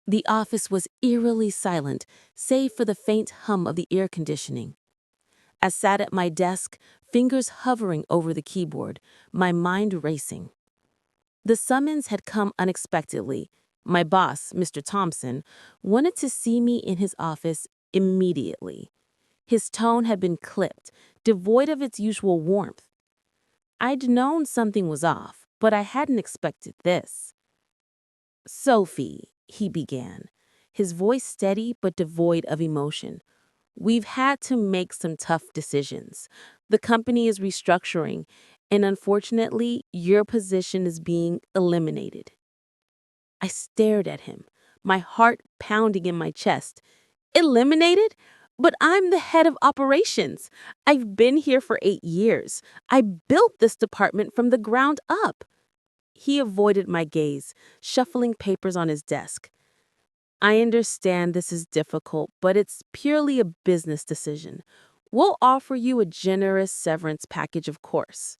The office was eerily silent, save for the faint hum of the air conditioning. I sat at my desk, fingers hovering over the keyboard, my mind racing. The summons had come unexpectedly. My boss, Mr. Thompson, wanted to see me in his office immediately. His tone had been clipped, devoid of its usual warmth. I'd known something was off, but I hadn't expected this. "Sophie," he began, his voice steady but devoid of emotion. "We've had to make some tough decisions. The company is restructuring, and unfortunately, your position is being eliminated." I stared at him, my heart pounding in my chest. "Eliminated? But I'm the head of operations. I've been here for 8 years. I built this department from the ground up." He avoided my gaze, shuffling papers on his desk. "I understand this is difficult, but it's purely a business decision. We'll offer you a generous severance package, of course."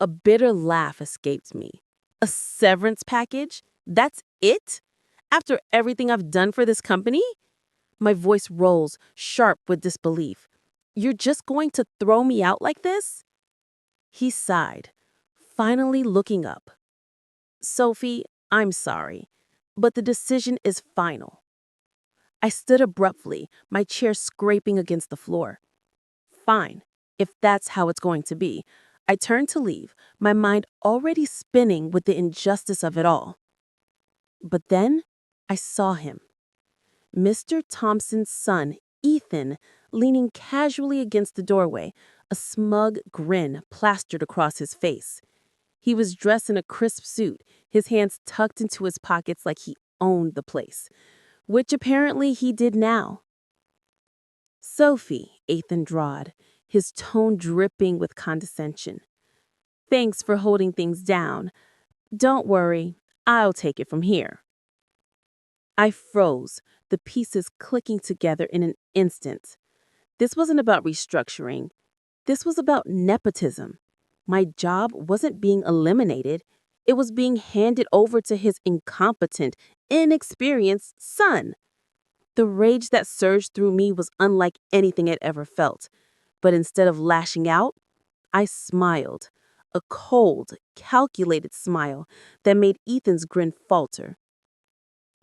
A bitter laugh escaped me. "A severance package? That's it? After everything I've done for this company?" My voice rose, sharp with disbelief. "You're just going to throw me out like this?" He sighed, finally looking up. "Sophie, I'm sorry, but the decision is final." I stood abruptly, my chair scraping against the floor. "Fine, if that's how it's going to be." I turned to leave, my mind already spinning with the injustice of it all. But then I saw him. Mr. Thompson's son, Ethan, leaning casually against the doorway, a smug grin plastered across his face. He was dressed in a crisp suit, his hands tucked into his pockets like he owned the place, which apparently he did now. "Sophie," Ethan drawled, his tone dripping with condescension. "Thanks for holding things down. Don't worry, I'll take it from here." I froze, the pieces clicking together in an instant. This wasn't about restructuring. This was about nepotism. My job wasn't being eliminated. It was being handed over to his incompetent, inexperienced son. The rage that surged through me was unlike anything I'd ever felt. But instead of lashing out, I smiled. A cold, calculated smile that made Ethan's grin falter.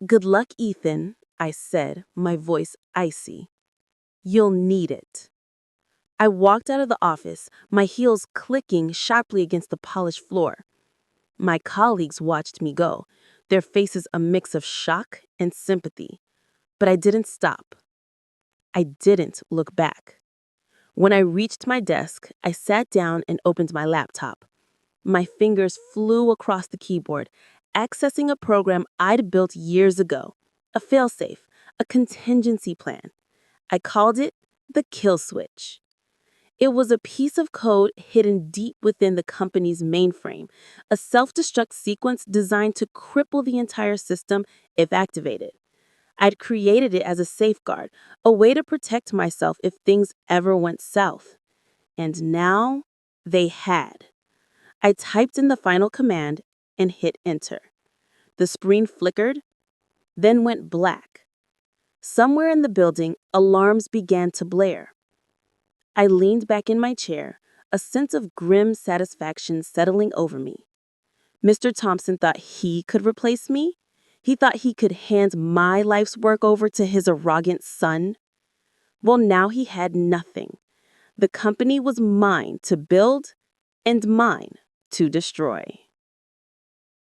"Good luck, Ethan," I said, my voice icy. "You'll need it." I walked out of the office, my heels clicking sharply against the polished floor. My colleagues watched me go, their faces a mix of shock and sympathy. But I didn't stop. I didn't look back. When I reached my desk, I sat down and opened my laptop. My fingers flew across the keyboard, accessing a program I'd built years ago, a failsafe, a contingency plan. I called it the kill switch. It was a piece of code hidden deep within the company's mainframe, a self-destruct sequence designed to cripple the entire system if activated. I'd created it as a safeguard, a way to protect myself if things ever went south. And now they had. I typed in the final command and hit enter. The screen flickered, then went black. Somewhere in the building, alarms began to blare. I leaned back in my chair, a sense of grim satisfaction settling over me. Mr. Thompson thought he could replace me? He thought he could hand my life's work over to his arrogant son? Well, now he had nothing. The company was mine to build and mine to destroy.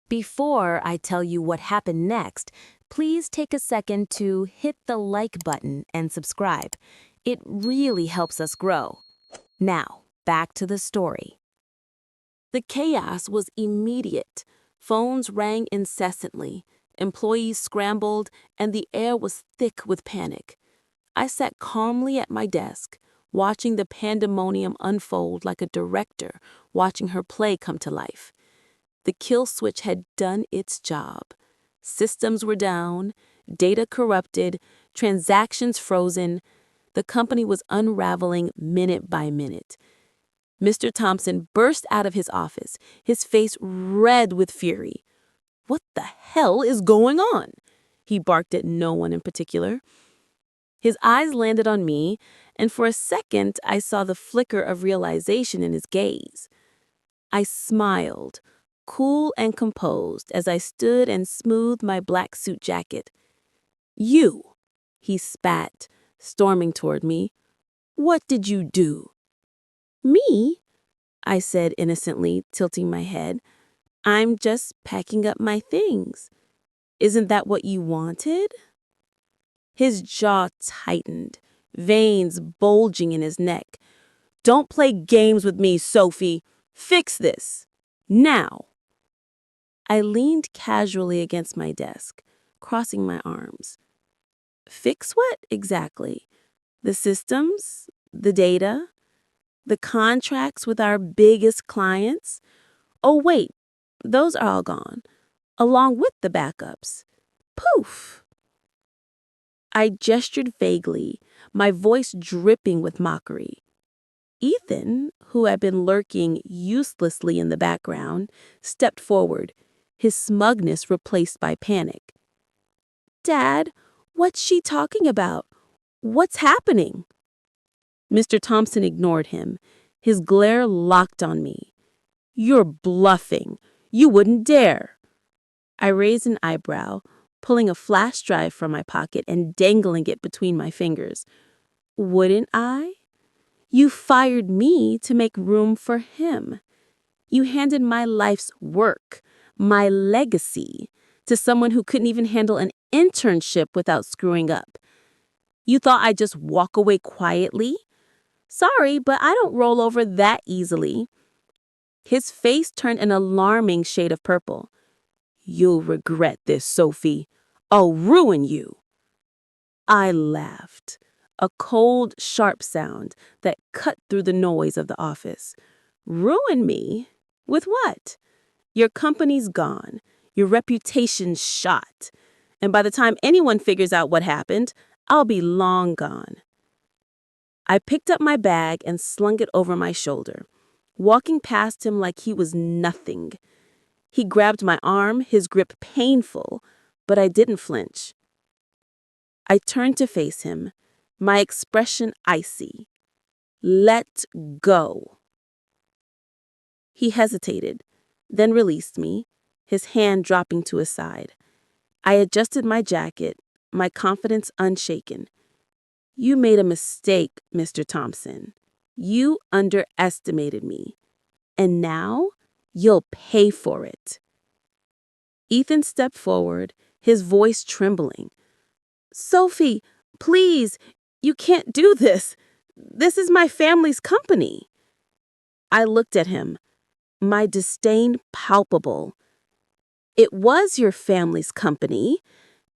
Before I tell you what happened next, please take a second to hit the like button and subscribe. It really helps us grow. Now, back to the story. The chaos was immediate. Phones rang incessantly. Employees scrambled, and the air was thick with panic. I sat calmly at my desk, watching the pandemonium unfold like a director watching her play come to life. The kill switch had done its job. Systems were down, data corrupted, transactions frozen. The company was unraveling minute by minute. Mr. Thompson burst out of his office, his face red with fury. "What the hell is going on?" He barked at no one in particular. His eyes landed on me, and for a second I saw the flicker of realization in his gaze. I smiled, cool and composed, as I stood and smoothed my black suit jacket. "You," he spat, storming toward me. "What did you do?" "Me?" I said innocently, tilting my head. "I'm just packing up my things. Isn't that what you wanted?" His jaw tightened, veins bulging in his neck. "Don't play games with me, Sophie. Fix this. Now." I leaned casually against my desk, crossing my arms. Fix what exactly? The systems? The data? The contracts with our biggest clients? Oh, wait, those are all gone, along with the backups. Poof! I gestured vaguely, my voice dripping with mockery. Ethan, who had been lurking uselessly in the background, stepped forward, his smugness replaced by panic. "Dad, what's she talking about? What's happening?" Mr. Thompson ignored him, his glare locked on me. "You're bluffing. You wouldn't dare." I raised an eyebrow, pulling a flash drive from my pocket and dangling it between my fingers. "Wouldn't I? You fired me to make room for him. You handed my life's work, my legacy, to someone who couldn't even handle an internship without screwing up. You thought I'd just walk away quietly? Sorry, but I don't roll over that easily." His face turned an alarming shade of purple. "You'll regret this, Sophie. I'll ruin you." I laughed, a cold, sharp sound that cut through the noise of the office. "Ruin me? With what? Your company's gone, your reputation's shot, and by the time anyone figures out what happened, I'll be long gone." I picked up my bag and slung it over my shoulder, walking past him like he was nothing. He grabbed my arm, his grip painful, but I didn't flinch. I turned to face him, my expression icy. "Let go." He hesitated, then released me, his hand dropping to his side. I adjusted my jacket, my confidence unshaken. "You made a mistake, Mr. Thompson. You underestimated me. And now you'll pay for it." Ethan stepped forward, his voice trembling. "Sophie, please, you can't do this. This is my family's company." I looked at him, my disdain palpable. "It was your family's company,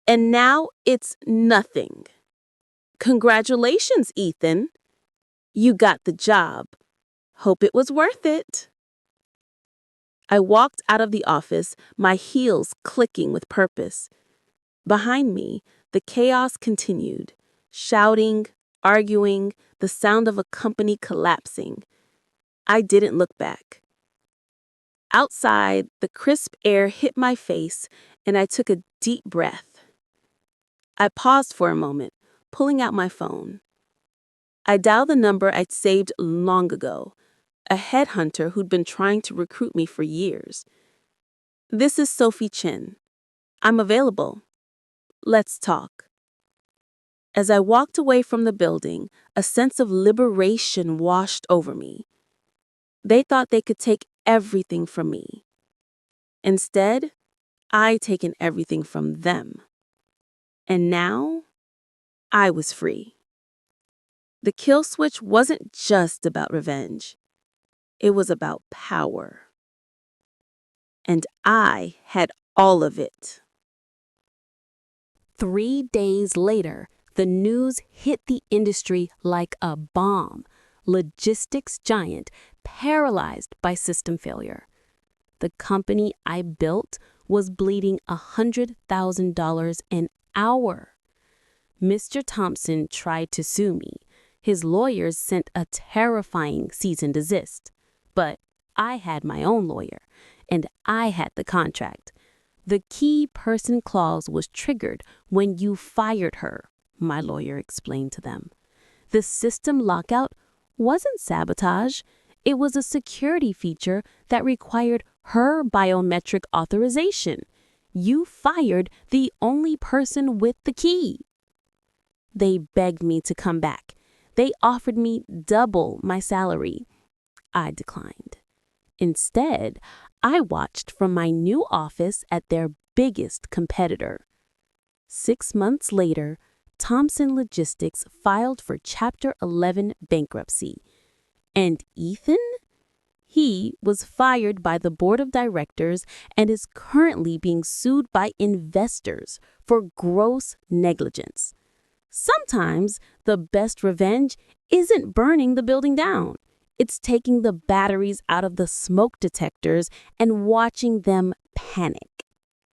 and now it's nothing. Congratulations, Ethan. You got the job. Hope it was worth it." I walked out of the office, my heels clicking with purpose. Behind me, the chaos continued, shouting, arguing, the sound of a company collapsing. I didn't look back. Outside, the crisp air hit my face, and I took a deep breath. I paused for a moment, pulling out my phone. I dialed the number I'd saved long ago, a headhunter who'd been trying to recruit me for years. "This is Sophie Chin. I'm available. Let's talk." As I walked away from the building, a sense of liberation washed over me. They thought they could take everything from me. Instead, I'd taken everything from them. And now, I was free. The kill switch wasn't just about revenge. It was about power. And I had all of it. 3 days later, the news hit the industry like a bomb. Logistics giant paralyzed by system failure. The company I built was bleeding $100,000 an hour. Mr. Thompson tried to sue me. His lawyers sent a terrifying cease and desist. But I had my own lawyer, and I had the contract. The key person clause was triggered when you fired her, my lawyer explained to them. The system lockout wasn't sabotage. It was a security feature that required her biometric authorization. You fired the only person with the key. They begged me to come back. They offered me double my salary. I declined. Instead, I watched from my new office at their biggest competitor. 6 months later, Thomson Logistics filed for Chapter 11 bankruptcy. And Ethan? He was fired by the board of directors and is currently being sued by investors for gross negligence. Sometimes the best revenge isn't burning the building down. It's taking the batteries out of the smoke detectors and watching them panic.